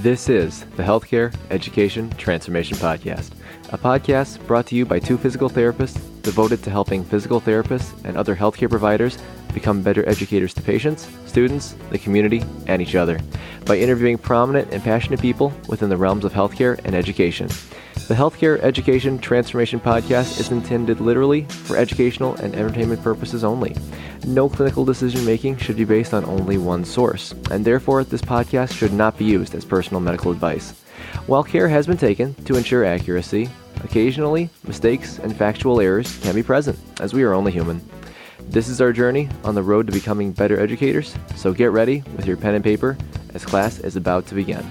This is the Healthcare Education Transformation Podcast, a podcast brought to you by two physical therapists devoted to helping physical therapists and other healthcare providers become better educators to patients, students, the community, and each other by interviewing prominent and passionate people within the realms of healthcare and education. The Healthcare Education Transformation Podcast is intended literally for educational and entertainment purposes only. No clinical decision-making should be based on only one source, and therefore this podcast should not be used as personal medical advice. While care has been taken to ensure accuracy, occasionally mistakes and factual errors can be present, as we are only human. This is our journey on the road to becoming better educators, so get ready with your pen and paper as class is about to begin.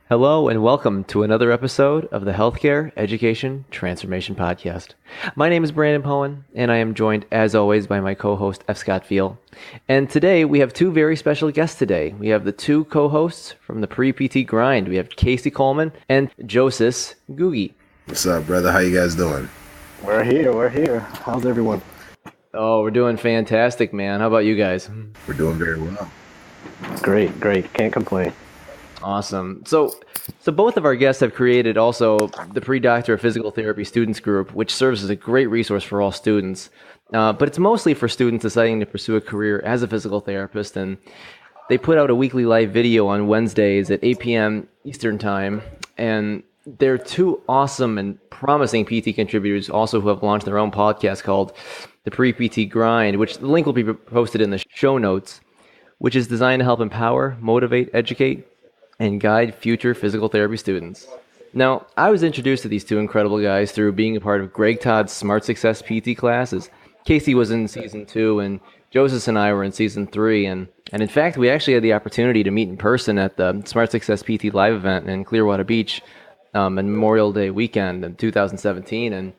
Hello and welcome to another episode of the Healthcare Education Transformation Podcast. My name is Brandon Poen, and I am joined, as always, by my co-host, F. Scott Fiel. And today, we have two very special guests today. We have the two co-hosts from the Pre PT grind. We have Casey Coleman and Joses Ngugi. What's up, brother? How you guys doing? We're here. How's everyone? Oh, we're doing fantastic, man. How about you guys? We're doing very well. Great. Can't complain. Awesome. So both of our guests have created also the Pre-Doctor of Physical Therapy Students Group, which serves as a great resource for all students. But it's mostly for students deciding to pursue a career as a physical therapist. And they put out a weekly live video on Wednesdays at 8 p.m. Eastern Time. And they're two awesome and promising PT contributors also who have launched their own podcast called the Pre PT Grind, which the link will be posted in the show notes, which is designed to help empower, motivate, educate, and guide future physical therapy students. Now, I was introduced to these two incredible guys through being a part of Greg Todd's Smart Success PT classes. Casey was in season 2, and Joses and I were in season 3, and in fact, we actually had the opportunity to meet in person at the Smart Success PT live event in Clearwater Beach on Memorial Day weekend in 2017, and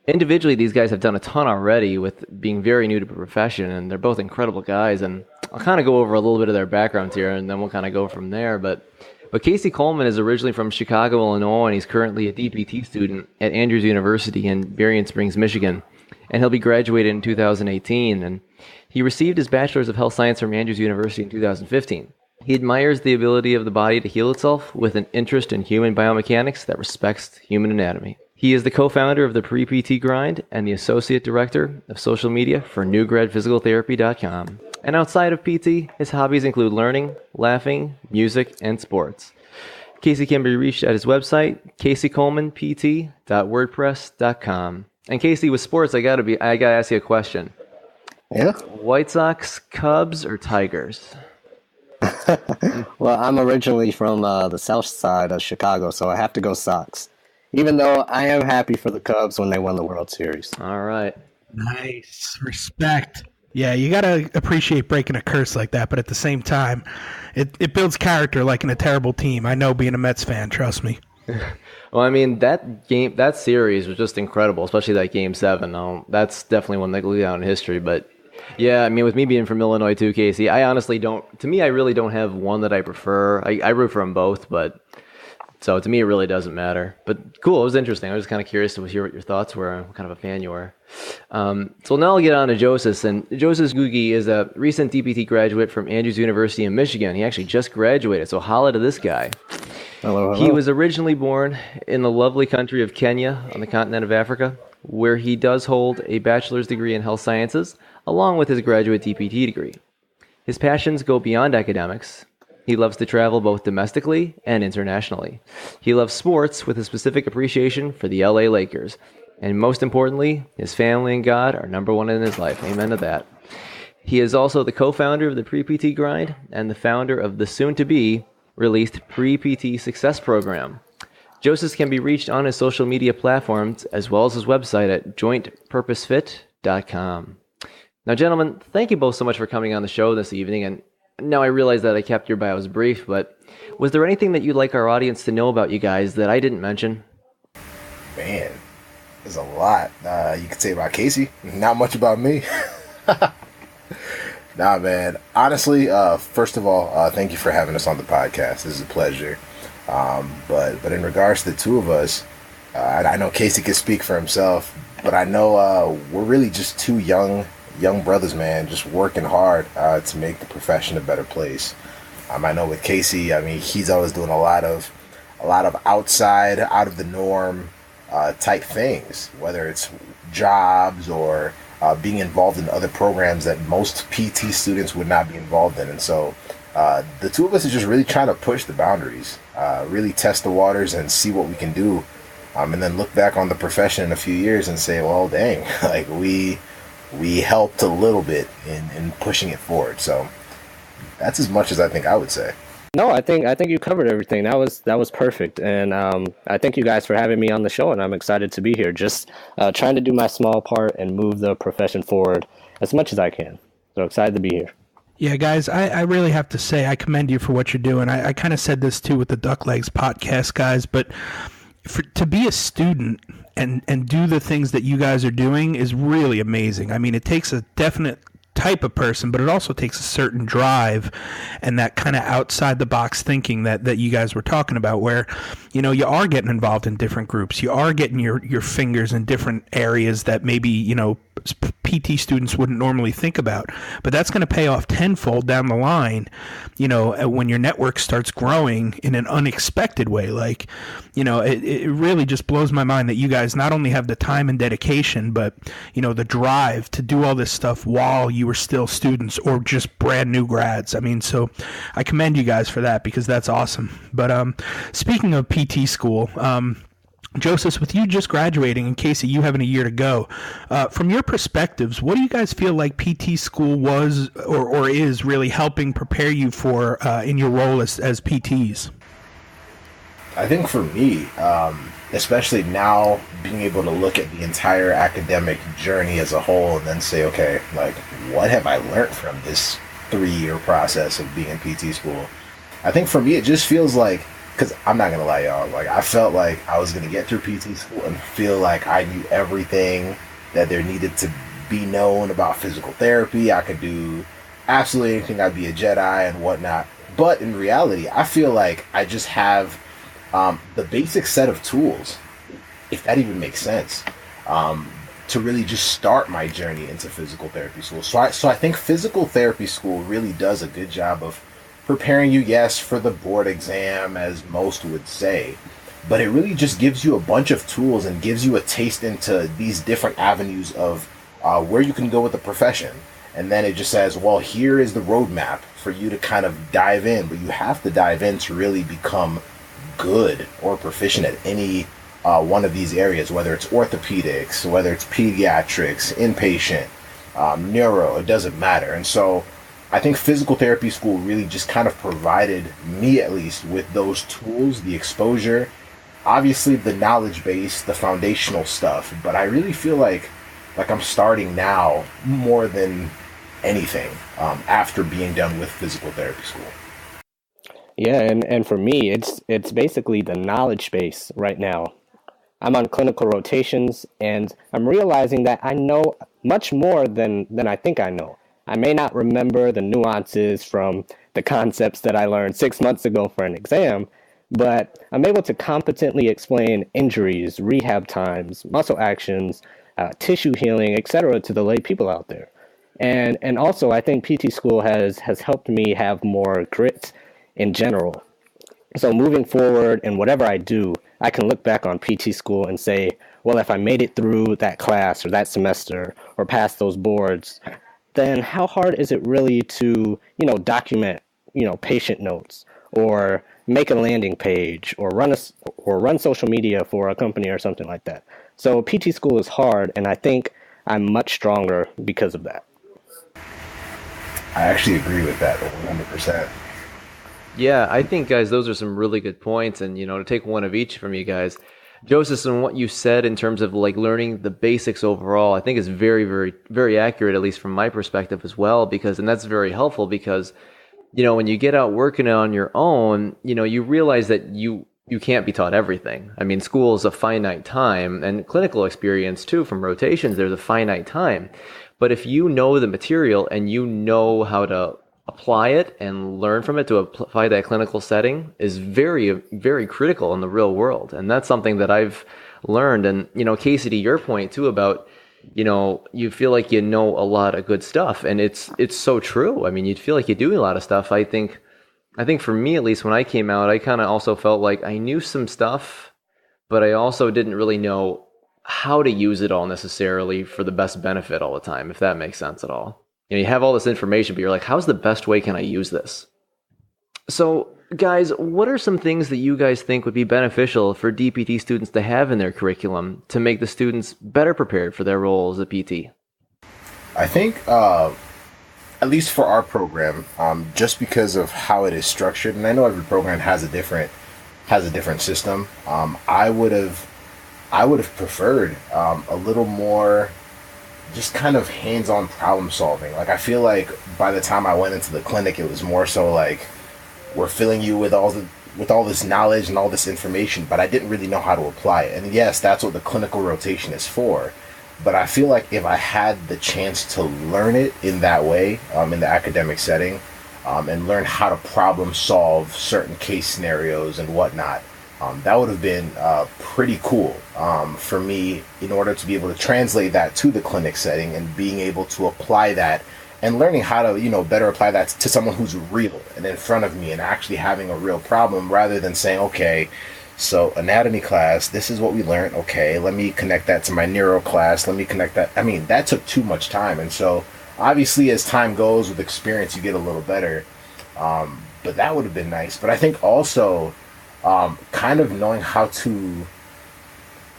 individually, these guys have done a ton already with being very new to the profession, and they're both incredible guys, and I'll kind of go over a little bit of their backgrounds here, and then we'll kind of go from there. But Casey Coleman is originally from Chicago, Illinois, and he's currently a DPT student at Andrews University in Berrien Springs, Michigan, and he'll be graduated in 2018. And he received his Bachelor's of Health Science from Andrews University in 2015. He admires the ability of the body to heal itself with an interest in human biomechanics that respects human anatomy. He is the co-founder of the Pre PT Grind and the associate director of social media for newgradphysicaltherapy.com. And outside of PT, his hobbies include learning, laughing, music, and sports. Casey can be reached at his website, caseycolemanpt.wordpress.com. And Casey, with sports, I gotta ask you a question. Yeah? White Sox, Cubs, or Tigers? Well, I'm originally from the south side of Chicago, so I have to go Sox. Even though I am happy for the Cubs when they won the World Series. All right. Nice. Respect. Yeah, you got to appreciate breaking a curse like that, but at the same time, it builds character like in a terrible team. I know being a Mets fan, trust me. Well, I mean, that series was just incredible, especially that Game 7. That's definitely one that will go down in history. But, yeah, I mean, with me being from Illinois too, Casey, I honestly don't – to me, I really don't have one that I prefer. I root for them both, but – so to me, it really doesn't matter. But cool, it was interesting. I was kind of curious to hear what your thoughts were and what kind of a fan you were. So now I'll get on to Joses. And Joses Ngugi is a recent DPT graduate from Andrews University in Michigan. He actually just graduated, so holla to this guy. Hello. He was originally born in the lovely country of Kenya on the continent of Africa, where he does hold a bachelor's degree in health sciences, along with his graduate DPT degree. His passions go beyond academics. He loves to travel both domestically and internationally. He loves sports with a specific appreciation for the LA Lakers. And most importantly, his family and God are number one in his life. Amen to that. He is also the co-founder of the Pre PT Grind and the founder of the soon-to-be released Pre PT Success Program. Joses can be reached on his social media platforms as well as his website at jointpurposefit.com. Now, gentlemen, thank you both so much for coming on the show this evening. And now I realize that I kept your bios brief, but was there anything that you'd like our audience to know about you guys that I didn't mention? Man, there's a lot you could say about Casey. Not much about me. Nah, man. Honestly, first of all, thank you for having us on the podcast. This is a pleasure. But in regards to the two of us, I know Casey can speak for himself, but I know we're really just two young young brothers, man, just working hard to make the profession a better place. I know with Casey, I mean, he's always doing a lot of outside, out of the norm type things, whether it's jobs or being involved in other programs that most PT students would not be involved in. And so the two of us are just really trying to push the boundaries, really test the waters and see what we can do. And then look back on the profession in a few years and say, well, dang, like we helped a little bit in pushing it forward. So that's as much as I think I would say. No, I think you covered everything. That was perfect, and I thank you guys for having me on the show. And I'm excited to be here, just trying to do my small part and move the profession forward as much as I can. So excited to be here. Yeah, guys, I really have to say I commend you for what you're doing. I kind of said this too with the Duck Legs podcast, guys, but to be a student and do the things that you guys are doing is really amazing. I mean, it takes a definite type of person, but it also takes a certain drive and that kind of outside the box thinking that you guys were talking about, where, you know, you are getting involved in different groups. You are getting your fingers in different areas that maybe, you know, PT students wouldn't normally think about, but that's going to pay off tenfold down the line, you know, when your network starts growing in an unexpected way. Like, you know, it really just blows my mind that you guys not only have the time and dedication, but, you know, the drive to do all this stuff while you were still students or just brand new grads. I mean, so I commend you guys for that, because that's awesome. But speaking of PT school, Joseph, with you just graduating, and Casey, you having a year to go, from your perspectives, what do you guys feel like PT school was or is really helping prepare you for in your role as PTs? I think for me, especially now being able to look at the entire academic journey as a whole and then say, okay, like, what have I learned from this 3-year process of being in PT school? I think for me, it just feels like, because I'm not going to lie, y'all, like, I felt like I was going to get through PT school and feel like I knew everything that there needed to be known about physical therapy. I could do absolutely anything. I'd be a Jedi and whatnot. But in reality, I feel like I just have the basic set of tools, if that even makes sense, to really just start my journey into physical therapy school. So I think physical therapy school really does a good job of preparing you, yes, for the board exam, as most would say, but it really just gives you a bunch of tools and gives you a taste into these different avenues of where you can go with the profession. And then it just says, well, here is the roadmap for you to kind of dive in, but you have to dive in to really become good or proficient at any one of these areas, whether it's orthopedics, whether it's pediatrics, inpatient, neuro, it doesn't matter. And so I think physical therapy school really just kind of provided me, at least, with those tools, the exposure, obviously the knowledge base, the foundational stuff. But I really feel like I'm starting now more than anything after being done with physical therapy school. Yeah, and for me, it's basically the knowledge base right now. I'm on clinical rotations, and I'm realizing that I know much more than I think I know. I may not remember the nuances from the concepts that I learned 6 months ago for an exam, but I'm able to competently explain injuries, rehab times, muscle actions, tissue healing, etc. to the lay people out there. And also, I think PT school has helped me have more grit in general. So moving forward in whatever I do, I can look back on PT school and say, well, if I made it through that class or that semester or past those boards, then how hard is it really to, document, patient notes or make a landing page or run social media for a company or something like that. So PT school is hard, and I think I'm much stronger because of that. I actually agree with that 100%. Yeah, I think, guys, those are some really good points. And, to take one of each from you guys, Joseph, and what you said in terms of like learning the basics overall, I think is very, very, very accurate, at least from my perspective as well, and that's very helpful because, when you get out working on your own, you realize that you can't be taught everything. I mean, school is a finite time, and clinical experience too, from rotations, there's a finite time. But if you know the material and you know how to apply it and learn from it to apply that clinical setting is very, very critical in the real world. And that's something that I've learned. And, Casey, to your point too about, you feel like you know a lot of good stuff, and it's so true. I mean, you'd feel like you do a lot of stuff. I think for me, at least, when I came out, I kind of also felt like I knew some stuff, but I also didn't really know how to use it all necessarily for the best benefit all the time, if that makes sense at all. You have all this information, but you're like, how's the best way can I use this? So, guys, what are some things that you guys think would be beneficial for DPT students to have in their curriculum to make the students better prepared for their role as a PT? I think, at least for our program, just because of how it is structured, and I know every program has a different system. I would have preferred a little more just kind of hands-on problem solving. Like, I feel like by the time I went into the clinic, it was more so like we're filling you with all this knowledge and all this information, but I didn't really know how to apply it. And yes, that's what the clinical rotation is for. But I feel like if I had the chance to learn it in that way, in the academic setting, and learn how to problem solve certain case scenarios and whatnot, that would have been pretty cool for me, in order to be able to translate that to the clinic setting and being able to apply that and learning how to, better apply that to someone who's real and in front of me and actually having a real problem, rather than saying, okay, so anatomy class, this is what we learned. Okay, let me connect that to my neuro class. Let me connect that. I mean, that took too much time. And so obviously as time goes with experience, you get a little better. But that would have been nice. But I think also kind of knowing how to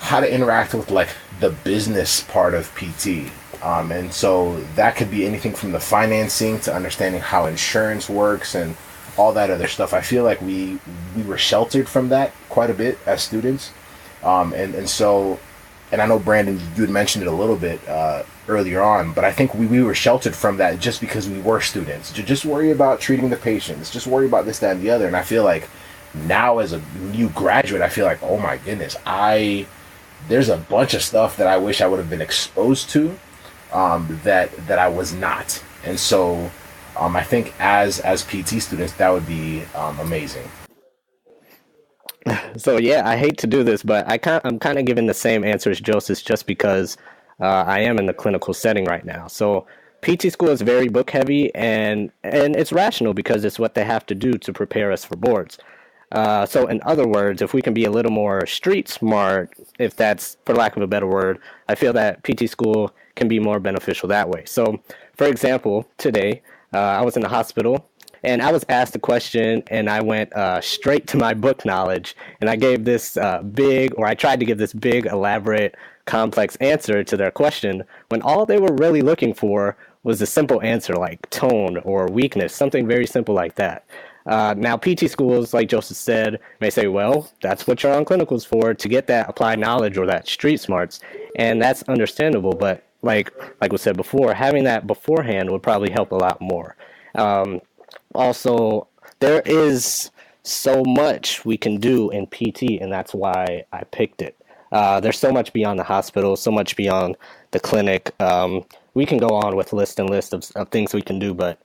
interact with like the business part of PT. And so that could be anything from the financing to understanding how insurance works and all that other stuff. I feel like we were sheltered from that quite a bit as students. And I know, Brandon, you had mentioned it a little bit earlier on, but I think we were sheltered from that just because we were students. Just worry about treating the patients, just worry about this, that, and the other. And I feel like now as a new graduate, I feel like, oh my goodness, there's a bunch of stuff that I wish I would have been exposed to, that I was not. And so I think as PT students, that would be amazing. So yeah, I hate to do this, but I'm kind of giving the same answer as Joseph, just because I am in the clinical setting right now. So PT school is very book heavy, and it's rational because it's what they have to do to prepare us for boards. So in other words, if we can be a little more street smart, if that's for lack of a better word, I feel that PT school can be more beneficial that way. So for example, today I was in the hospital and I was asked a question, and I went straight to my book knowledge, and I gave this I tried to give this big, elaborate, complex answer to their question, when all they were really looking for was a simple answer like tone or weakness, something very simple like that. Now, PT schools, like Joseph said, may say, well, that's what you're on clinicals for, to get that applied knowledge or that street smarts, and that's understandable. But like we said before, having that beforehand would probably help a lot more. Also, there is so much we can do in PT, and that's why I picked it. There's so much beyond the hospital, so much beyond the clinic. We can go on with list and list of things we can do, but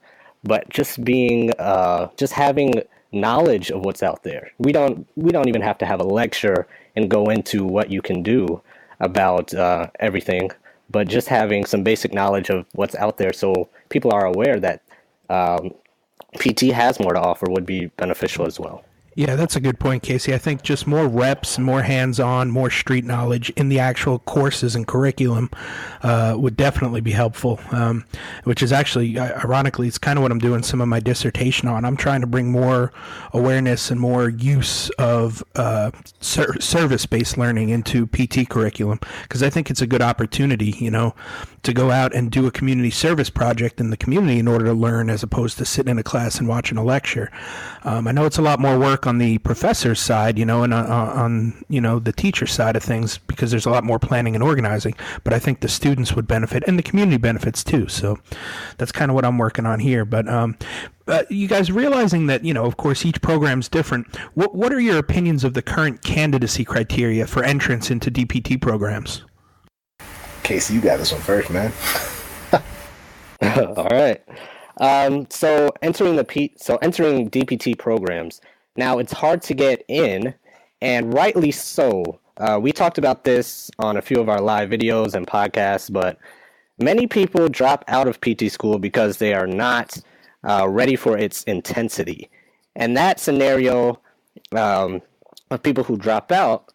just having knowledge of what's out there. We don't even have to have a lecture and go into what you can do about everything, but just having some basic knowledge of what's out there, so people are aware that PT has more to offer, would be beneficial as well. Yeah, that's a good point, Casey. I think just more reps, more hands-on, more street knowledge in the actual courses and curriculum would definitely be helpful, which is actually, ironically, it's kind of what I'm doing some of my dissertation on. I'm trying to bring more awareness and more use of service-based learning into PT curriculum, because I think it's a good opportunity, to go out and do a community service project in the community in order to learn, as opposed to sitting in a class and watching a lecture. I know it's a lot more work on the professor's side, and on the teacher side of things, because there's a lot more planning and organizing, but I think the students would benefit and the community benefits too. So that's kind of what I'm working on here. But you guys, realizing that, of course, each program's different, what are your opinions of the current candidacy criteria for entrance into DPT programs? Casey, you got this one first, man. All right. So entering DPT programs, now it's hard to get in, and rightly so. We talked about this on a few of our live videos and podcasts, but many people drop out of PT school because they are not ready for its intensity. And that scenario of people who drop out,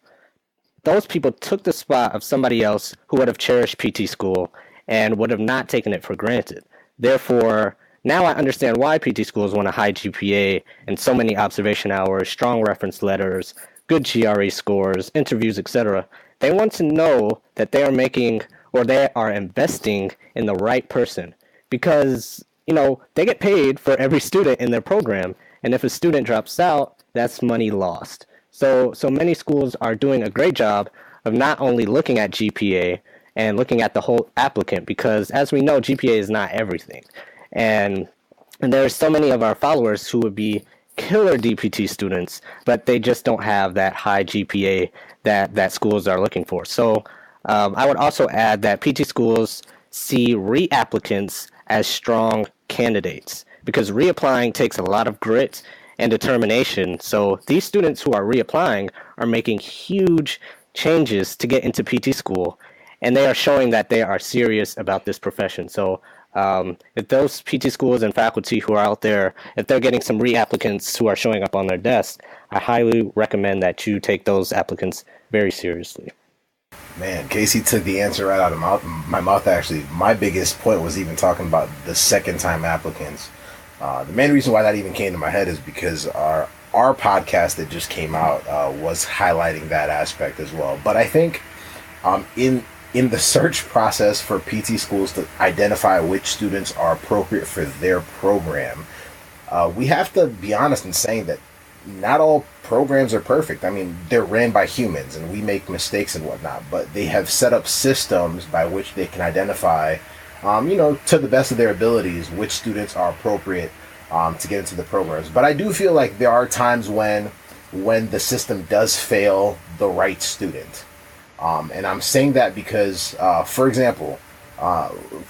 those people took the spot of somebody else who would have cherished PT school and would have not taken it for granted. Therefore, now I understand why PT schools want a high GPA and so many observation hours, strong reference letters, good GRE scores, interviews, etc. They want to know that they are making or they are investing in the right person because, they get paid for every student in their program. And if a student drops out, that's money lost. So many schools are doing a great job of not only looking at GPA and looking at the whole applicant, because as we know, GPA is not everything. And there's so many of our followers who would be killer DPT students, but they just don't have that high GPA that schools are looking for. So I would also add that PT schools see reapplicants as strong candidates because reapplying takes a lot of grit and determination. So these students who are reapplying are making huge changes to get into PT school, and they are showing that they are serious about this profession. So if those PT schools and faculty who are out there, if they're getting some reapplicants who are showing up on their desk, I highly recommend that you take those applicants very seriously. Man, Casey took the answer right out of my mouth, actually. My biggest point was even talking about the second-time applicants. The main reason why that even came to my head is because our podcast that just came out was highlighting that aspect as well. But I think in the search process for PT schools to identify which students are appropriate for their program, we have to be honest in saying that not all programs are perfect. I mean, they're ran by humans and we make mistakes and whatnot, but they have set up systems by which they can identify, to the best of their abilities, which students are appropriate to get into the programs. But I do feel like there are times when the system does fail the right student. And I'm saying that because, for example,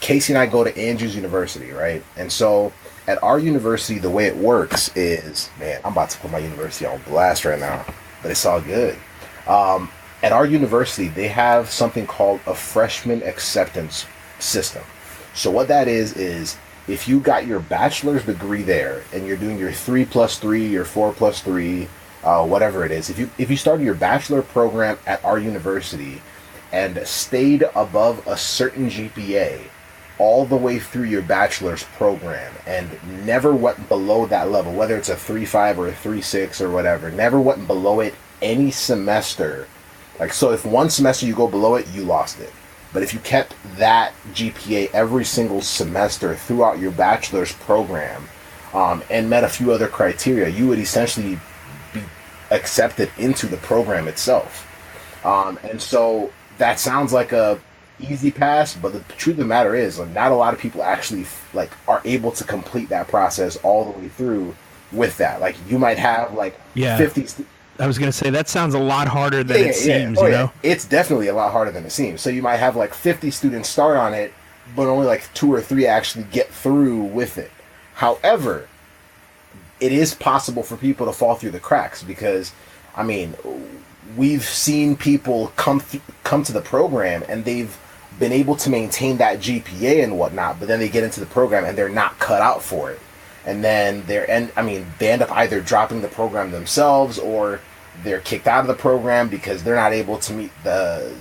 Casey and I go to Andrews University, right? And so at our university, the way it works is, man, I'm about to put my university on blast right now, but it's all good. At our university, they have something called a freshman acceptance system. So what that is if you got your bachelor's degree there and you're doing your 3+3, your 4+3, whatever it is, if you started your bachelor program at our university and stayed above a certain GPA all the way through your bachelor's program and never went below that level, whether it's a 3.5 or a 3.6 or whatever, never went below it any semester. Like, so if one semester you go below it, you lost it. But if you kept that GPA every single semester throughout your bachelor's program and met a few other criteria, you would essentially be accepted into the program itself. And so that sounds like a easy pass, but the truth of the matter is, like, not a lot of people actually are able to complete that process all the way through with that. Like, you might have 50. I was going to say that sounds a lot harder than it seems. Oh, you know, it's definitely a lot harder than it seems. So you might have 50 students start on it, but only 2 or 3 actually get through with it. However, it is possible for people to fall through the cracks because, I mean, we've seen people come to the program and they've been able to maintain that GPA and whatnot, but then they get into the program and they're not cut out for it. And then they end up either dropping the program themselves or they're kicked out of the program because they're not able to meet the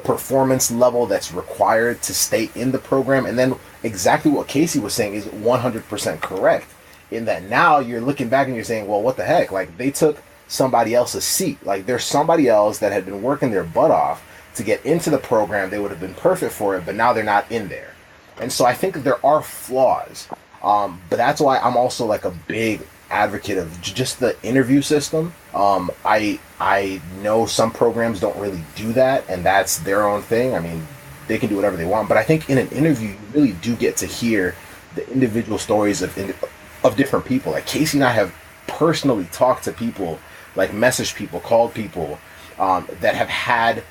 performance level that's required to stay in the program. And then exactly what Casey was saying is 100% correct, in that now you're looking back and you're saying, well, what the heck? They took somebody else's seat. There's somebody else that had been working their butt off to get into the program. They would have been perfect for it, but now they're not in there. And so I think there are flaws. But that's why I'm also a big advocate of just the interview system. I know some programs don't really do that, and that's their own thing. I mean, they can do whatever they want, but I think in an interview you really do get to hear the individual stories of different people. Like Casey and I have personally talked to people, messaged people, called people that have had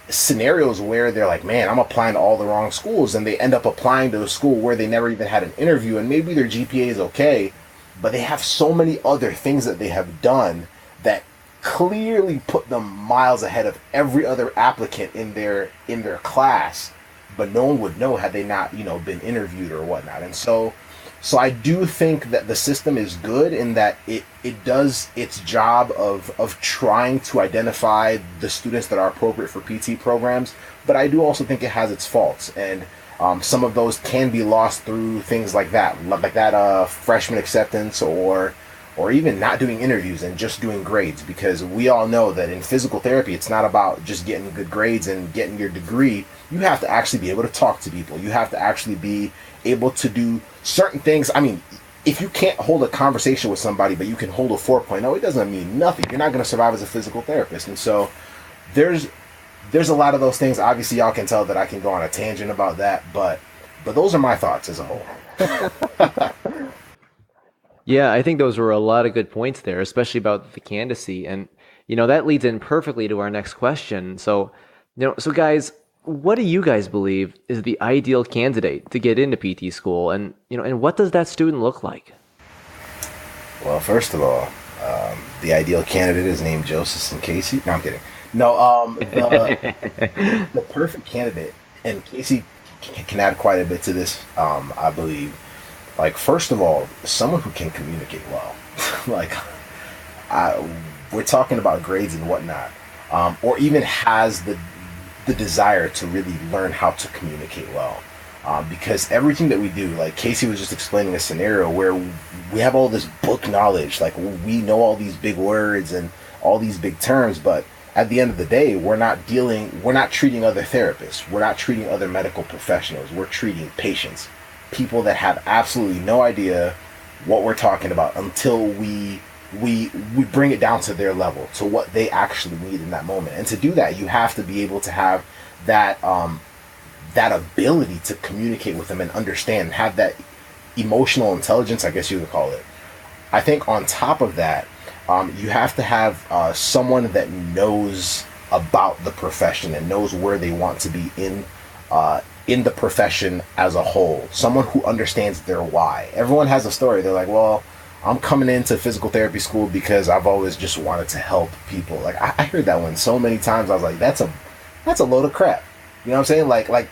scenarios where they're like, man, I'm applying to all the wrong schools, and they end up applying to a school where they never even had an interview, and maybe their GPA is okay, but they have so many other things that they have done that clearly put them miles ahead of every other applicant in their class, but no one would know had they not, been interviewed or whatnot. And so I do think that the system is good in that it does its job of trying to identify the students that are appropriate for PT programs, but I do also think it has its faults, and some of those can be lost through things like that freshman acceptance, or even not doing interviews and just doing grades, because we all know that in physical therapy, it's not about just getting good grades and getting your degree. You have to actually be able to talk to people. You have to actually be able to do certain things. I mean, if you can't hold a conversation with somebody, but you can hold a 4.0, it doesn't mean nothing. You're not going to survive as a physical therapist. And so there's a lot of those things. Obviously, y'all can tell that I can go on a tangent about that, but those are my thoughts as a whole. Yeah, I think those were a lot of good points there, especially about the candidacy. And, that leads in perfectly to our next question. So guys, what do you guys believe is the ideal candidate to get into PT school? And, and what does that student look like? Well, first of all, the ideal candidate is named Joses and Casey. No, I'm kidding. No, the perfect candidate, and Casey can add quite a bit to this, I believe. Like, first of all, someone who can communicate well. We're talking about grades and whatnot, or even has the desire to really learn how to communicate well. Because everything that we do, like Casey was just explaining a scenario where we have all this book knowledge, like we know all these big words and all these big terms, but at the end of the day, we're not treating other therapists, we're not treating other medical professionals, we're treating patients, people that have absolutely no idea what we're talking about until we bring it down to their level, to what they actually need in that moment. And to do that, you have to be able to have that ability to communicate with them and understand, have that emotional intelligence, I guess you would call it. I think on top of that, you have to have someone that knows about the profession and knows where they want to be in the profession as a whole. Someone who understands their why. Everyone has a story. They're like, well, I'm coming into physical therapy school because I've always just wanted to help people. Like, I heard that one so many times. I was like, that's a load of crap. You know what I'm saying? Like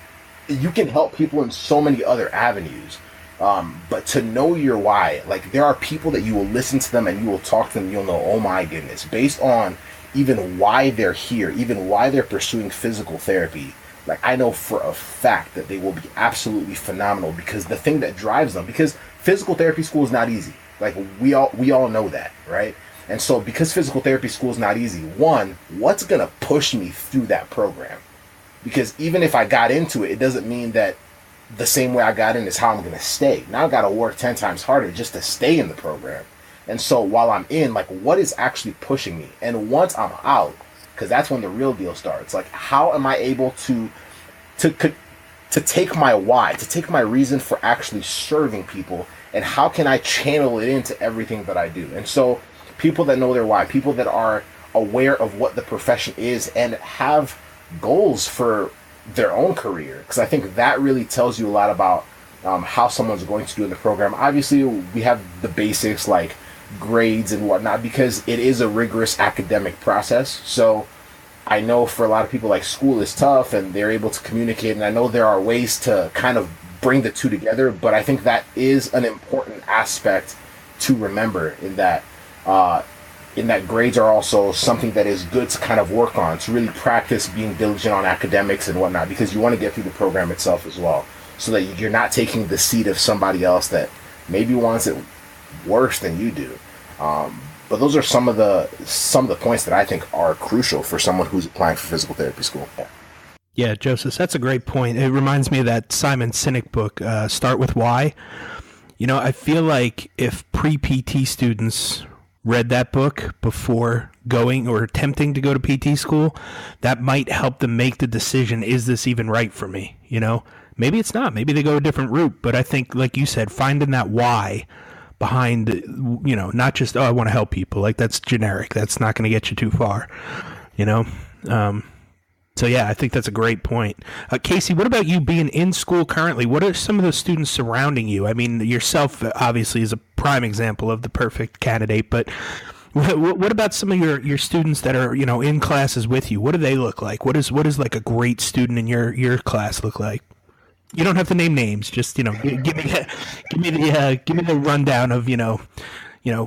you can help people in so many other avenues. But to know your why, like, there are people that you will listen to them and you will talk to them, you'll know, oh my goodness, based on even why they're here, even why they're pursuing physical therapy. Like, I know for a fact that they will be absolutely phenomenal, because the thing that drives them, because physical therapy school is not easy. Like, we all know that, right? And so because physical therapy school is not easy, one, what's going to push me through that program? Because even if I got into it, it doesn't mean that the same way I got in is how I'm going to stay. Now I've got to work 10 times harder just to stay in the program. And so while I'm in, like, what is actually pushing me? And once I'm out, because that's when the real deal starts. Like, how am I able to take my why, to take my reason for actually serving people, and how can I channel it into everything that I do? And so people that know their why, people that are aware of what the profession is and have goals for their own career, because I think that really tells you a lot about how someone's going to do in the program. Obviously, we have the basics like grades and whatnot, because it is a rigorous academic process. So I know for a lot of people, like, school is tough and they're able to communicate, and I know there are ways to kind of bring the two together, but I think that is an important aspect to remember, in that grades are also something that is good to kind of work on, to really practice being diligent on academics and whatnot, because you want to get through the program itself as well, so that you're not taking the seat of somebody else that maybe wants it worse than you do. But those are some of the points that I think are crucial for someone who's applying for physical therapy school. Yeah, Joseph, that's a great point. It reminds me of that Simon Sinek book, Start With Why. I feel like if pre-PT students read that book before going or attempting to go to PT school, that might help them make the decision, is this even right for me? Maybe it's not. Maybe they go a different route. But I think, like you said, finding that why behind, not just, oh, I want to help people. Like, that's generic. That's not going to get you too far, So, yeah, I think that's a great point. Casey, what about you being in school currently? What are some of the students surrounding you? I mean, yourself, obviously, is a prime example of the perfect candidate, but What about some of your students that are, in classes with you? What do they look like? What is like a great student in your class look like? You don't have to name names. Just give me the rundown of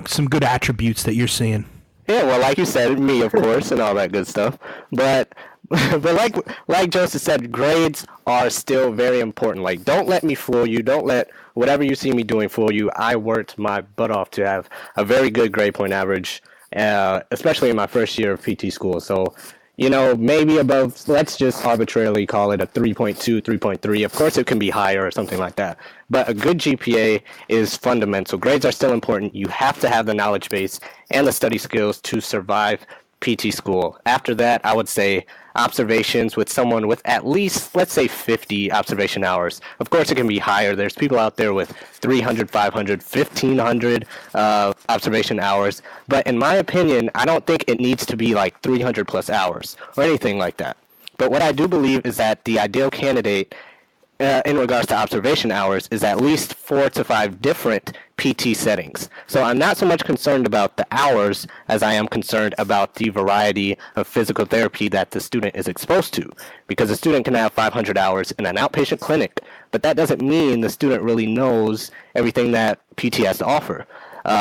some good attributes that you're seeing. Yeah, well, like you said, me, of course, and all that good stuff. But but like Joseph said, grades are still very important. Like, don't let me fool you. Don't let whatever you see me doing fool you. I worked my butt off to have a very good grade point average, especially in my first year of PT school. So, maybe above, let's just arbitrarily call it a 3.2, 3.3. Of course, it can be higher or something like that. But a good GPA is fundamental. Grades are still important. You have to have the knowledge base and the study skills to survive PT school. After that, I would say observations with someone with at least, let's say, 50 observation hours. Of course, it can be higher. There's people out there with 300, 500, 1,500 observation hours. But in my opinion, I don't think it needs to be like 300 plus hours or anything like that. But what I do believe is that the ideal candidate in regards to observation hours is at least 4 to 5 different PT settings. So I'm not so much concerned about the hours as I am concerned about the variety of physical therapy that the student is exposed to. Because a student can have 500 hours in an outpatient clinic, but that doesn't mean the student really knows everything that PT has to offer.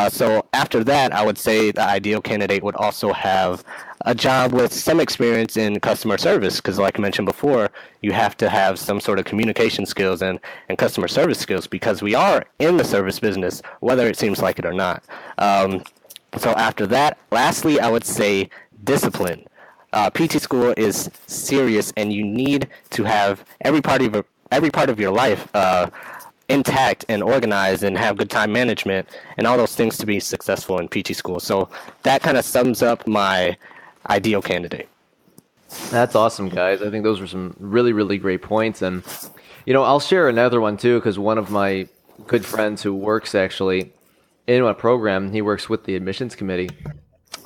So after that, I would say the ideal candidate would also have a job with some experience in customer service, because like I mentioned before, you have to have some sort of communication skills and customer service skills, because we are in the service business, whether it seems like it or not. So after that, lastly, I would say discipline. PT school is serious, and you need to have every part of your life intact and organized and have good time management and all those things to be successful in PT school. So that kind of sums up my ideal candidate. That's awesome, guys. I think those were some really, really great points. And, I'll share another one too, because one of my good friends who works actually in a program, he works with the admissions committee.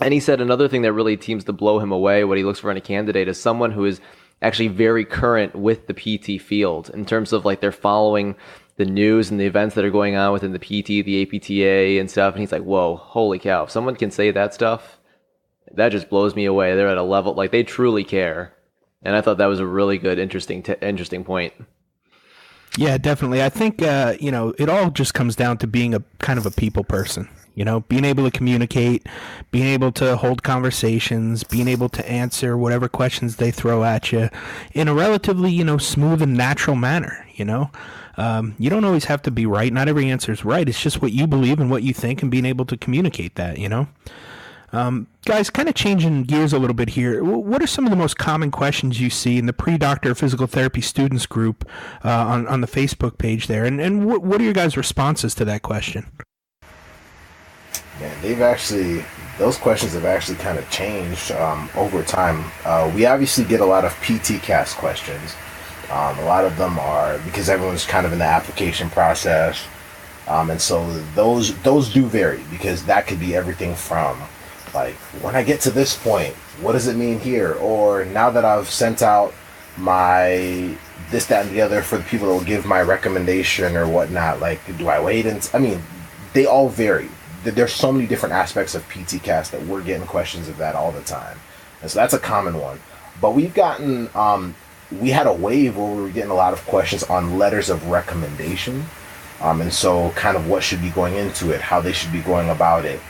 And he said another thing that really seems to blow him away, what he looks for in a candidate, is someone who is actually very current with the PT field in terms of like they're following the news and the events that are going on within the PT, the APTA and stuff. And he's like, whoa, holy cow. If someone can say that stuff, that just blows me away. They're at a level, like they truly care. And I thought that was a really good, interesting point. Yeah, definitely. I think, it all just comes down to being a kind of a people person, being able to communicate, being able to hold conversations, being able to answer whatever questions they throw at you in a relatively, smooth and natural manner, You don't always have to be right. Not every answer is right. It's just what you believe and what you think and being able to communicate that, Guys, kind of changing gears a little bit here. What are some of the most common questions you see in the pre-doctor physical therapy students group on the Facebook page there? And what are your guys' responses to that question? Man, those questions have actually kind of changed over time. We obviously get a lot of PT cast questions. A lot of them are because everyone's kind of in the application process. And so those do vary, because that could be everything from like, when I get to this point, what does it mean here? Or now that I've sent out my this, that, and the other for the people that will give my recommendation or whatnot, like, do I wait? They all vary. There's so many different aspects of PT cast that we're getting questions of that all the time. And so that's a common one. But we've gotten, we had a wave where we were getting a lot of questions on letters of recommendation. And so kind of what should be going into it, how they should be going about it.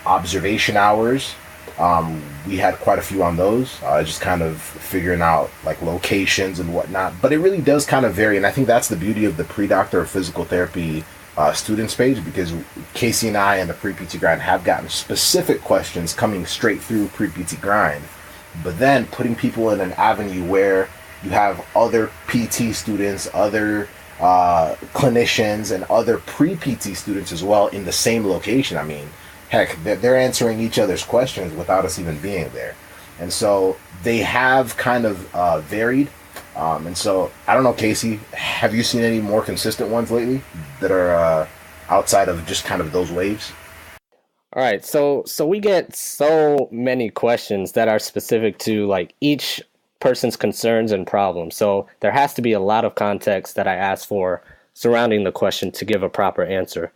Observation hours, we had quite a few on those, just kind of figuring out like locations and whatnot. But it really does kind of vary, and I think that's the beauty of the pre-doctor of physical therapy students page, because Casey and I and the Pre PT Grind have gotten specific questions coming straight through Pre PT Grind, but then putting people in an avenue where you have other PT students, other clinicians, and other pre-PT students as well in the same location. I mean, heck, they're answering each other's questions without us even being there. And so they have kind of varied. And so, I don't know, Casey, have you seen any more consistent ones lately that are outside of just kind of those waves? All right, so we get so many questions that are specific to like each person's concerns and problems. So there has to be a lot of context that I ask for surrounding the question to give a proper answer.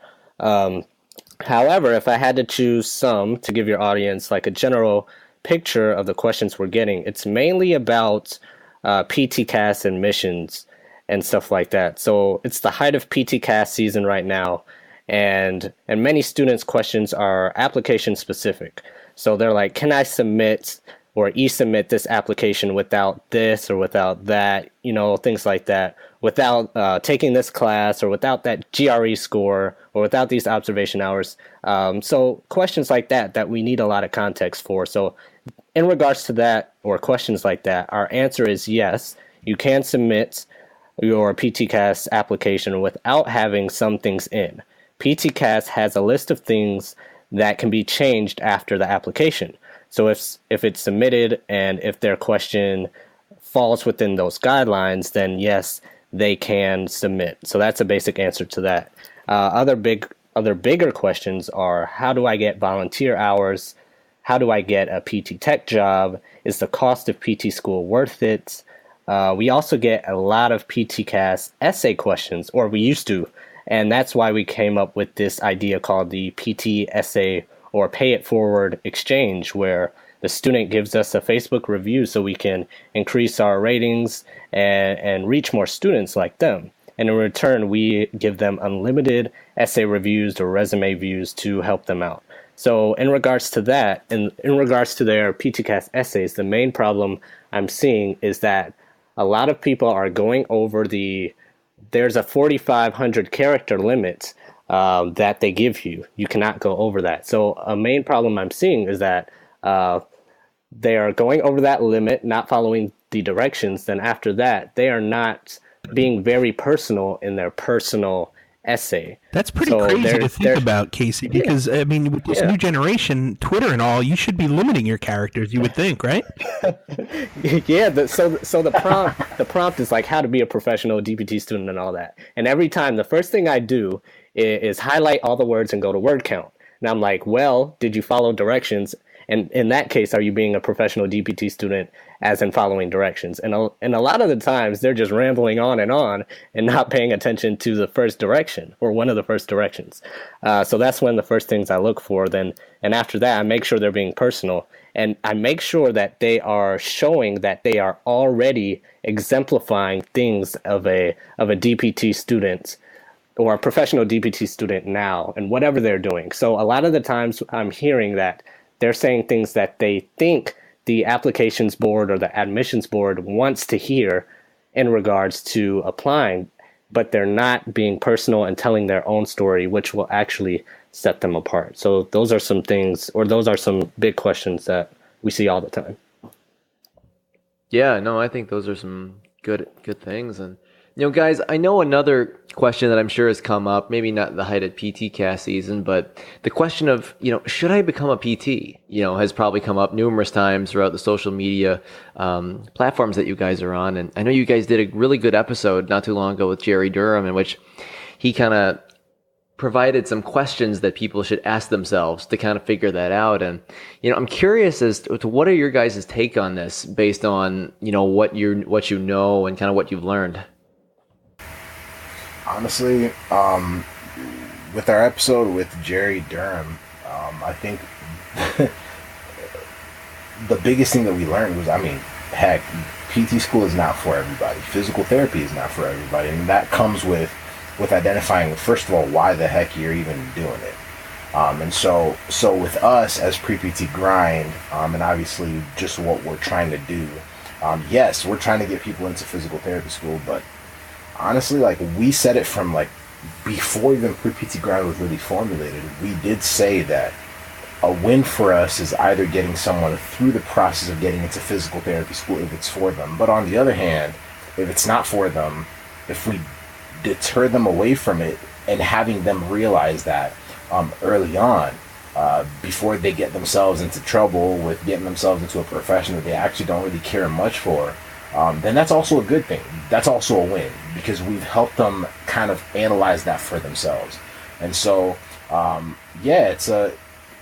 However, if I had to choose some to give your audience like a general picture of the questions we're getting, it's mainly about PTCast and missions and stuff like that. So it's the height of PTCast season right now, and many students' questions are application specific. So they're like, can I submit or e-submit this application without this or without that, things like that, without taking this class or without that GRE score or without these observation hours. So questions like that we need a lot of context for. So in regards to that or questions like that, our answer is yes, you can submit your PTCast application without having some things in. PTCast has a list of things that can be changed after the application. So if it's submitted and if their question falls within those guidelines, then yes, they can submit. So that's a basic answer to that. Other bigger questions are, how do I get volunteer hours? How do I get a PT Tech job? Is the cost of PT school worth it? We also get a lot of PTCast essay questions, or we used to, and that's why we came up with this idea called the PT essay or pay it forward exchange, where the student gives us a Facebook review so we can increase our ratings and reach more students like them. And in return, we give them unlimited essay reviews or resume views to help them out. So in regards to that, and in regards to their PTCast essays, the main problem I'm seeing is that a lot of people are going over there's a 4,500 character limit that they give you. You cannot go over that. So a main problem I'm seeing is that they are going over that limit, not following the directions. Then after that, they are not being very personal in their personal essay. That's pretty crazy to think about, Casey, because, I mean, with this new generation, Twitter and all, you should be limiting your characters, you would think, right? Yeah, so the prompt is like how to be a professional DPT student and all that. And every time, the first thing I do is highlight all the words and go to word count. And I'm like, well, did you follow directions? And in that case, are you being a professional DPT student as in following directions? And a lot of the times they're just rambling on and not paying attention to the first direction or one of the first directions. So that's one of the first things I look for. And after that, I make sure they're being personal. And I make sure that they are showing that they are already exemplifying things of a DPT student or a professional DPT student now and whatever they're doing. So a lot of the times I'm hearing that they're saying things that they think the applications board or the admissions board wants to hear in regards to applying, but they're not being personal and telling their own story, which will actually set them apart. So those are some things, or those are some big questions that we see all the time. Yeah, no, I think those are some good things. And guys, I know another question that I'm sure has come up, maybe not the height of PTCast season, but the question of, should I become a PT, has probably come up numerous times throughout the social media platforms that you guys are on. And I know you guys did a really good episode not too long ago with Jerry Durham, in which he kind of provided some questions that people should ask themselves to kind of figure that out. And, I'm curious as to what are your guys' take on this based on, what you know and kind of what you've learned. Honestly, with our episode with Jerry Durham, I think the biggest thing that we learned was, heck, PT school is not for everybody. Physical therapy is not for everybody. And that comes with identifying, first of all, why the heck you're even doing it. And so with us as Pre PT Grind, and obviously just what we're trying to do, yes, we're trying to get people into physical therapy school, but honestly, we said it from before even Pre PT Grind was really formulated. We did say that a win for us is either getting someone through the process of getting into physical therapy school if it's for them. But on the other hand, if it's not for them, if we deter them away from it and having them realize that early on, before they get themselves into trouble with getting themselves into a profession that they actually don't really care much for, then that's also a good thing. That's also a win, because we've helped them kind of analyze that for themselves. And so,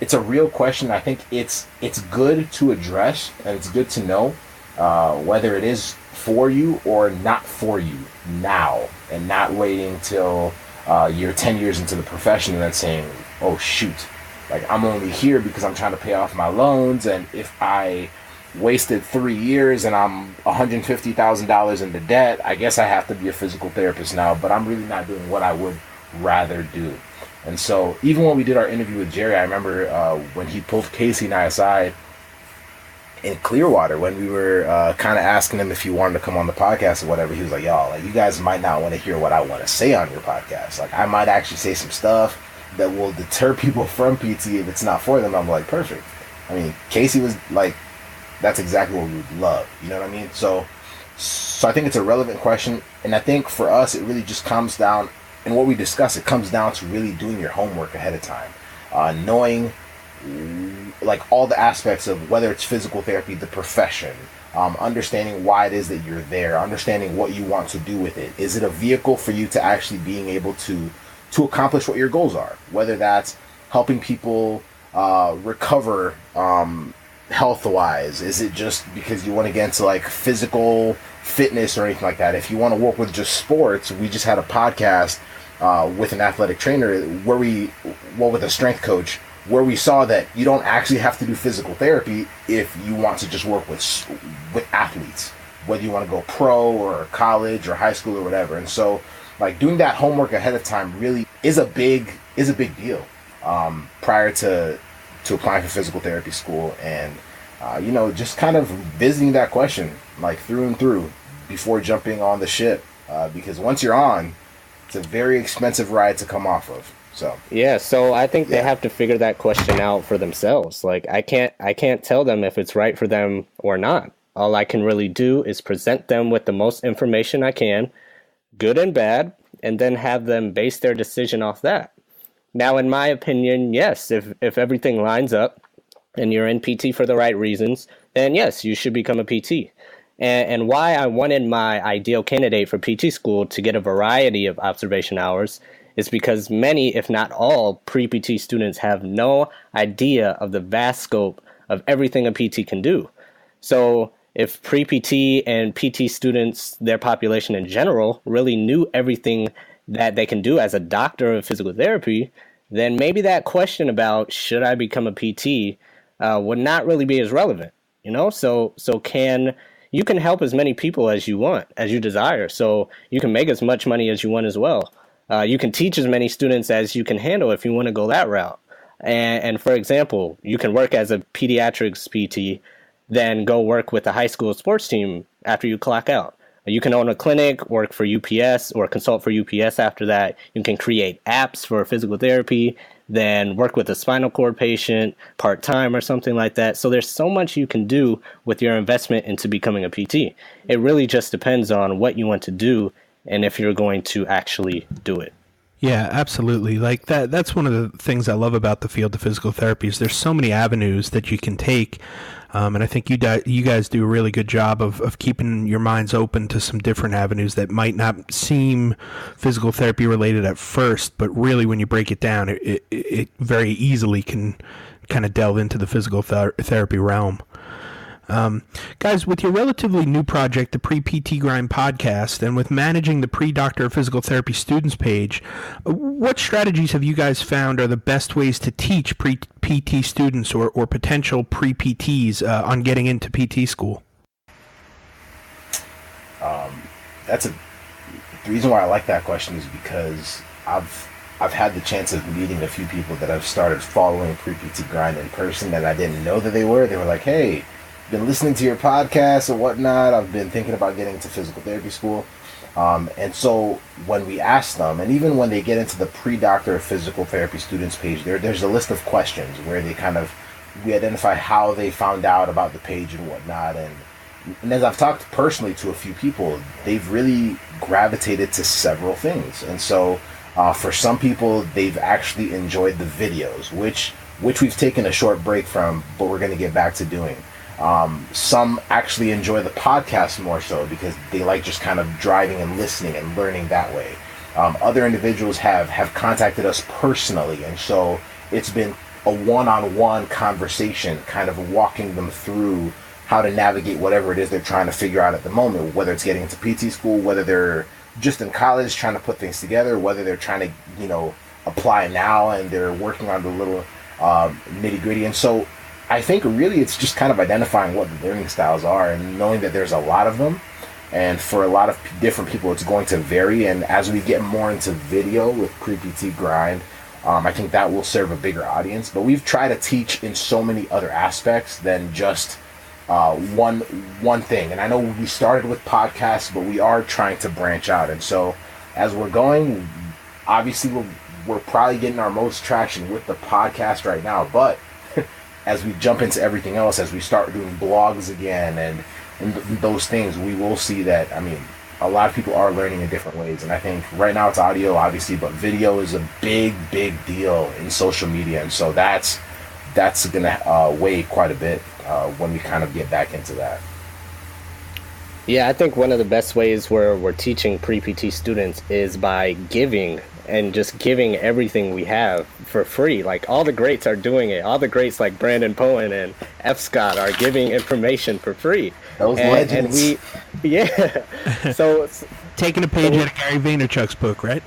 it's a real question. I think it's good to address, and it's good to know whether it is for you or not for you now, and not waiting till you're 10 years into the profession and then saying, oh shoot, like I'm only here because I'm trying to pay off my loans, and if I wasted 3 years and I'm $150,000 into debt, I guess I have to be a physical therapist now, but I'm really not doing what I would rather do. And so even when we did our interview with Jerry, I remember when he pulled Casey and I aside in Clearwater when we were kind of asking him if he wanted to come on the podcast or whatever. He was like, y'all, like, you guys might not want to hear what I want to say on your podcast. Like, I might actually say some stuff that will deter people from PT if it's not for them. I'm like, perfect. I mean, Casey was like, that's exactly what we would love. You know what I mean? So I think it's a relevant question. And I think for us, it really just comes down, and what we discuss, it comes down to really doing your homework ahead of time. Knowing like all the aspects of whether it's physical therapy, the profession, understanding why it is that you're there, understanding what you want to do with it. Is it a vehicle for you to actually being able to accomplish what your goals are? Whether that's helping people recover health-wise. Is it just because you want to get into like physical fitness or anything like that? If you want to work with just sports, we just had a podcast with an athletic trainer with a strength coach, where we saw that you don't actually have to do physical therapy if you want to just work with athletes, whether you want to go pro or college or high school or whatever. And so like doing that homework ahead of time really is a big deal prior to applying for physical therapy school, and just kind of visiting that question like through and through before jumping on the ship, because once you're on, it's a very expensive ride to come off of. So I think they have to figure that question out for themselves. Like I can't tell them if it's right for them or not. All I can really do is present them with the most information I can, good and bad, and then have them base their decision off that. Now, in my opinion, yes, if everything lines up and you're in PT for the right reasons, then yes, you should become a PT. And why I wanted my ideal candidate for PT school to get a variety of observation hours is because many, if not all, pre-PT students have no idea of the vast scope of everything a PT can do. So if pre-PT and PT students, their population in general, really knew everything that they can do as a doctor of physical therapy, then maybe that question about should I become a PT would not really be as relevant, So you can help as many people as you want, as you desire. So you can make as much money as you want as well. You can teach as many students as you can handle if you want to go that route. And for example, you can work as a pediatrics PT, then go work with a high school sports team after you clock out. You can own a clinic, work for UPS, or consult for UPS after that. You can create apps for physical therapy, then work with a spinal cord patient part-time or something like that. So there's so much you can do with your investment into becoming a PT. It really just depends on what you want to do and if you're going to actually do it. Yeah, absolutely. Like that's one of the things I love about the field of physical therapy is there's so many avenues that you can take. And I think you guys do a really good job of keeping your minds open to some different avenues that might not seem physical therapy related at first, but really when you break it down, it very easily can kind of delve into the physical therapy realm. Guys, with your relatively new project, the Pre PT Grind podcast, and with managing the Pre-Doctor of Physical Therapy students page, what strategies have you guys found are the best ways to teach Pre-PT students or potential Pre-PTs on getting into PT school? The reason why I like that question is because I've had the chance of meeting a few people that have started following Pre PT Grind in person, and I didn't know that they were. They were like, hey, been listening to your podcast or whatnot. I've been thinking about getting into physical therapy school. And so when we ask them, and even when they get into the Pre-Doctor of Physical Therapy students page, there's a list of questions where we identify how they found out about the page and whatnot. And as I've talked personally to a few people, they've really gravitated to several things. And so for some people, they've actually enjoyed the videos, which we've taken a short break from, but we're going to get back to doing. Some actually enjoy the podcast more so because they like just kind of driving and listening and learning that way. Other individuals have contacted us personally, and so it's been a one-on-one conversation, kind of walking them through how to navigate whatever it is they're trying to figure out at the moment, whether it's getting into PT school, whether they're just in college trying to put things together, whether they're trying to, apply now, and they're working on the little nitty gritty. And so I think really it's just kind of identifying what the learning styles are and knowing that there's a lot of them. And for a lot of different people, it's going to vary. And as we get more into video with Pre PT Grind, I think that will serve a bigger audience. But we've tried to teach in so many other aspects than just one thing. And I know we started with podcasts, but we are trying to branch out. And so as we're going, obviously we're probably getting our most traction with the podcast right now. But as we jump into everything else, as we start doing blogs again and those things, we will see that, I mean, a lot of people are learning in different ways. And I think right now it's audio, obviously, but video is a big deal in social media. And so that's going to weigh quite a bit when we kind of get back into that. Yeah, I think one of the best ways where we're teaching pre-PT students is by giving everything we have for free. Like, all the greats are doing it. All the greats like Brandon Poen and F. Scott are giving information for free. Those legends. So taking a page out of Gary Vaynerchuk's book, right?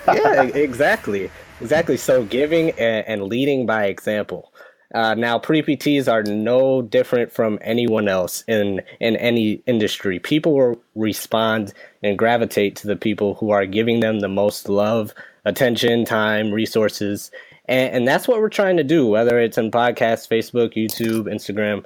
Yeah, exactly. So giving and leading by example. Now, pre-PTs are no different from anyone else in any industry. People will respond and gravitate to the people who are giving them the most love, attention, time, resources. And that's what we're trying to do, whether it's in podcasts, Facebook, YouTube, Instagram,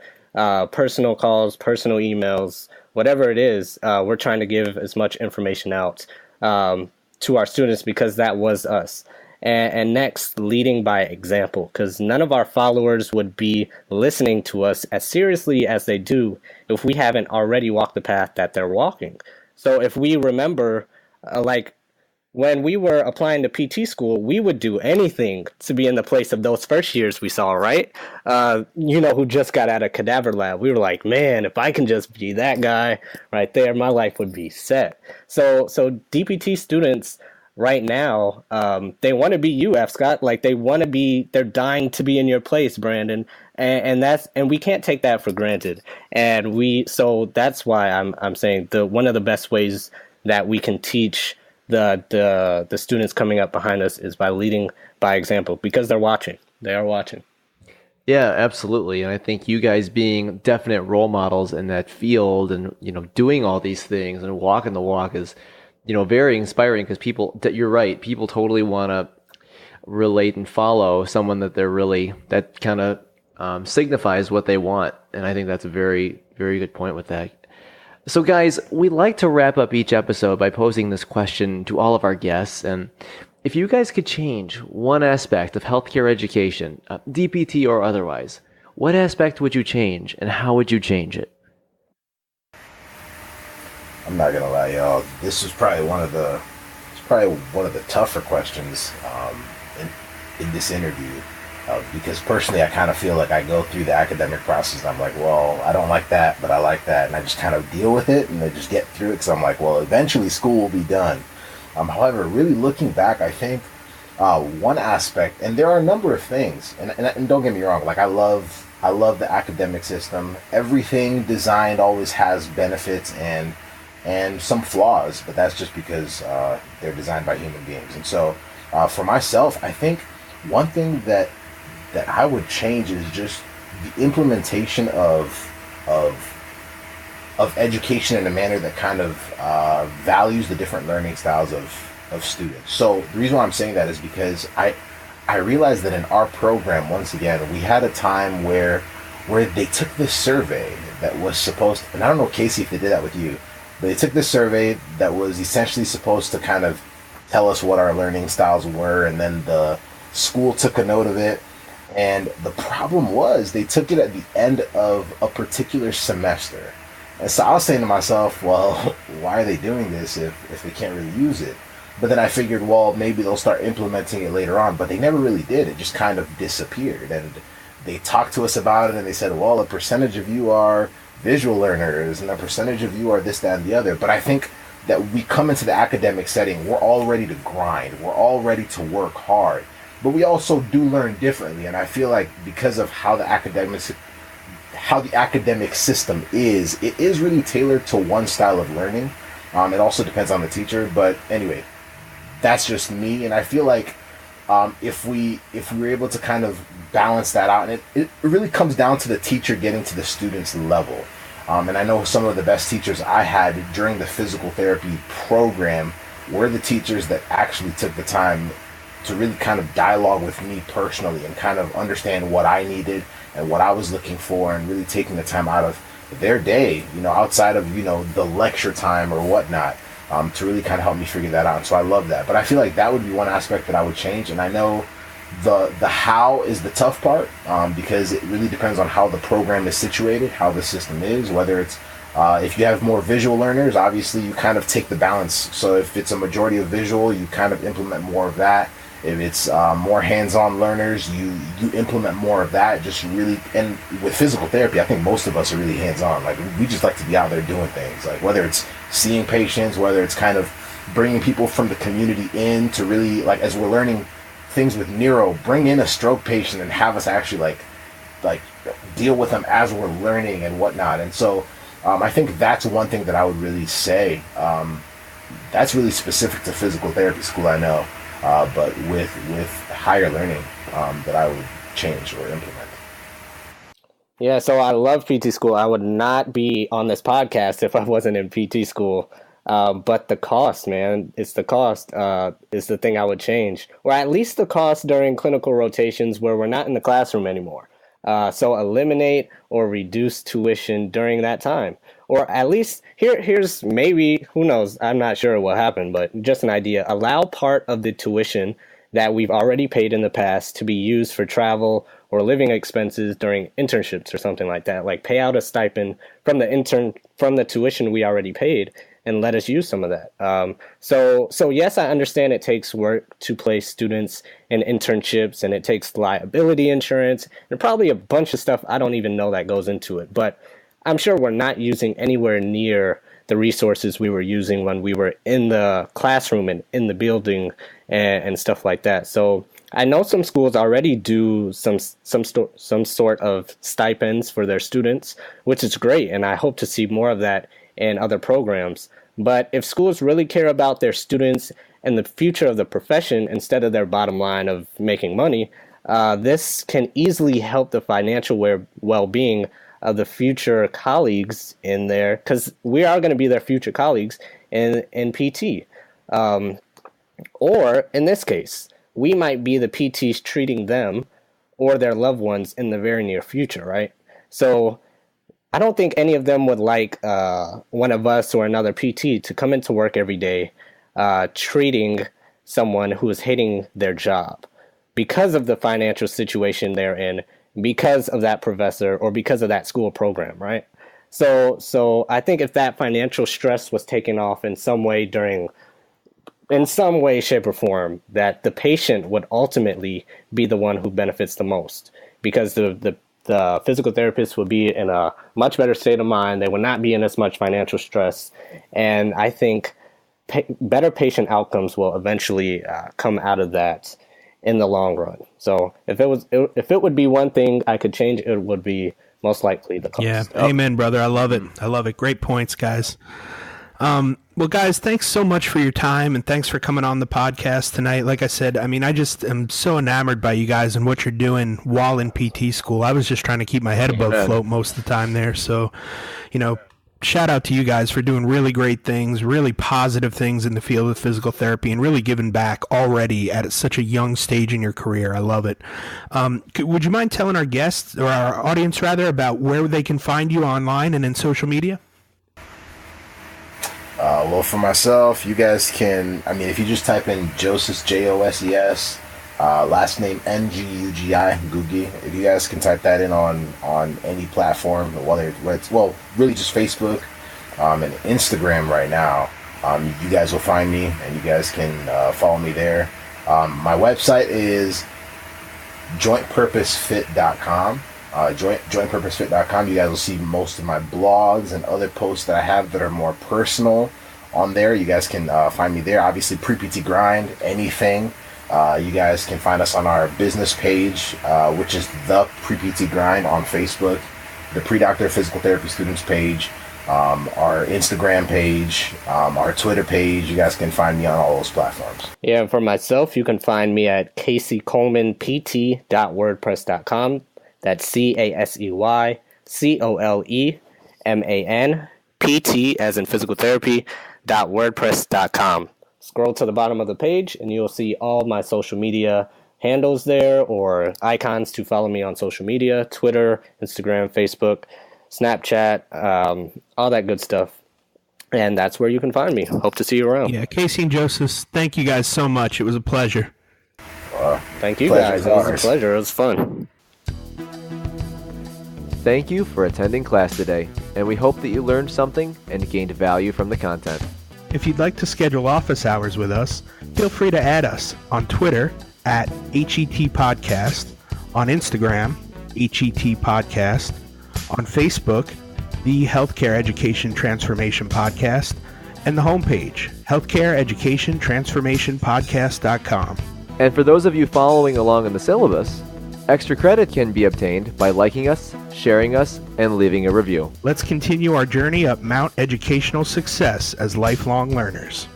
personal calls, personal emails, whatever it is. We're trying to give as much information out to our students because that was us. And next, leading by example, because none of our followers would be listening to us as seriously as they do if we haven't already walked the path that they're walking. So if we remember, like when we were applying to PT school, we would do anything to be in the place of those first years we saw, right? Who just got out of cadaver lab. We were like, man, if I can just be that guy right there, my life would be set. So DPT students right now, they want to be you, F. Scott. Like, they're dying to be in your place, Brandon. And we can't take that for granted. So that's why I'm saying one of the best ways that we can teach the students coming up behind us is by leading by example, because they're watching. They are watching. Yeah, absolutely. And I think you guys being definite role models in that field and, doing all these things and walking the walk is, very inspiring, because you're right, people totally want to relate and follow someone that kind of signifies what they want. And I think that's a very, very good point with that. So guys, we like to wrap up each episode by posing this question to all of our guests. And if you guys could change one aspect of healthcare education, DPT or otherwise, what aspect would you change and how would you change it? I'm not gonna lie, y'all. This is probably one of the tougher questions in this interview, because personally, I kind of feel like I go through the academic process and I'm like, well, I don't like that, but I like that, and I just kind of deal with it and I just get through it because I'm like, well, eventually school will be done. However, really looking back, I think one aspect, and there are a number of things, and don't get me wrong, like I love the academic system. Everything designed always has benefits and some flaws, but that's just because they're designed by human beings. And so for myself, I think one thing that I would change is just the implementation of education in a manner that kind of values the different learning styles of students. So the reason why I'm saying that is because I realized that in our program, once again, we had a time where they took this survey that was supposed, and I don't know, Casey, if they did that with you, but they took this survey that was essentially supposed to kind of tell us what our learning styles were, and then the school took a note of it. And the problem was they took it at the end of a particular semester. And so I was saying to myself, well, why are they doing this if they can't really use it? But then I figured, well, maybe they'll start implementing it later on. But they never really did. It just kind of disappeared. And they talked to us about it, and they said, well, a percentage of you are visual learners, and a percentage of you are this, that, and the other. But I think that we come into the academic setting, we're all ready to grind. We're all ready to work hard. But we also do learn differently. And I feel like because of how the academic system is, it is really tailored to one style of learning. It also depends on the teacher. But anyway, that's just me, and I feel like if we were able to kind of balance that out, and it really comes down to the teacher getting to the student's level. And I know some of the best teachers I had during the physical therapy program were the teachers that actually took the time to really kind of dialogue with me personally and kind of understand what I needed and what I was looking for, and really taking the time out of their day, outside of, the lecture time or whatnot, to really kind of help me figure that out. And so I love that. But I feel like that would be one aspect that I would change. And I know the how is the tough part, because it really depends on how the program is situated, how the system is, whether it's if you have more visual learners, obviously you kind of take the balance. So if it's a majority of visual, you kind of implement more of that. If it's more hands-on learners, you implement more of that. Just really, and with physical therapy, I think most of us are really hands-on. Like, we just like to be out there doing things. Like, whether it's seeing patients, whether it's kind of bringing people from the community in to really, like, as we're learning things with neuro, bring in a stroke patient and have us actually like deal with them as we're learning and whatnot. And so I think that's one thing that I would really say. That's really specific to physical therapy school, I know. But with higher learning, that I would change or implement. Yeah, so I love PT school. I would not be on this podcast if I wasn't in PT school. But the cost, man, it's the cost is the thing I would change. Or at least the cost during clinical rotations where we're not in the classroom anymore. So eliminate or reduce tuition during that time. Or at least, here's maybe, who knows, I'm not sure what happened, but just an idea. Allow part of the tuition that we've already paid in the past to be used for travel or living expenses during internships or something like that. Like, pay out a stipend from the tuition we already paid, and let us use some of that. So yes, I understand it takes work to place students in internships, and it takes liability insurance and probably a bunch of stuff I don't even know that goes into it. But I'm sure we're not using anywhere near the resources we were using when we were in the classroom and in the building and stuff like that. So I know some schools already do some sort of stipends for their students, which is great, and I hope to see more of that in other programs. But if schools really care about their students and the future of the profession instead of their bottom line of making money, this can easily help the financial well-being of the future colleagues in there, because we are going to be their future colleagues in PT. Or in this case, we might be the PTs treating them or their loved ones in the very near future, right? So I don't think any of them would like one of us or another PT to come into work every day treating someone who is hating their job because of the financial situation they're in, because of that professor or because of that school program, right? So I think if that financial stress was taken off in some way, shape, or form, that the patient would ultimately be the one who benefits the most, because the physical therapist would be in a much better state of mind. They would not be in as much financial stress. And I think better patient outcomes will eventually come out of that in the long run. So if it would be one thing I could change, it would be most likely the cost. Yeah. Amen, brother. I love it. I love it. Great points, guys. Well, guys, thanks so much for your time, and thanks for coming on the podcast tonight. Like I said, I mean, I just am so enamored by you guys and what you're doing while in PT school. I was just trying to keep my head above float most of the time there. So, shout out to you guys for doing really great things, really positive things in the field of physical therapy, and really giving back already at such a young stage in your career. I love it. Would you mind telling our guests, or our audience rather, about where they can find you online and in social media? Well, for myself, you guys can, if you just type in Joses, Joses, last name Ngugi, Ngugi, if you guys can type that in on any platform, whether it's really just Facebook and Instagram right now, you guys will find me, and you guys can follow me there. My website is jointpurposefit.com. jointpurposefit.com. You guys will see most of my blogs and other posts that I have that are more personal on there. You guys can find me there. Obviously, Pre PT Grind, anything. You guys can find us on our business page, which is the Pre PT Grind on Facebook, the Pre Doctor Physical Therapy Students page, our Instagram page, our Twitter page. You guys can find me on all those platforms. Yeah, and for myself, you can find me at caseycolemanpt.wordpress.com. That's CASEYCOLEMANPT, as in physical therapy, .wordpress.com. Scroll to the bottom of the page, and you'll see all my social media handles there, or icons to follow me on social media: Twitter, Instagram, Facebook, Snapchat, all that good stuff. And that's where you can find me. Hope to see you around. Yeah, Casey and Joseph, thank you guys so much. It was a pleasure. Thank you guys. It was a pleasure. It was fun. Thank you for attending class today, and we hope that you learned something and gained value from the content. If you'd like to schedule office hours with us, feel free to add us on Twitter at HET Podcast, on Instagram, HET Podcast, on Facebook, the Healthcare Education Transformation Podcast, and the homepage, healthcareeducationtransformationpodcast.com. And for those of you following along in the syllabus, extra credit can be obtained by liking us, sharing us, and leaving a review. Let's continue our journey up Mount Educational Success as lifelong learners.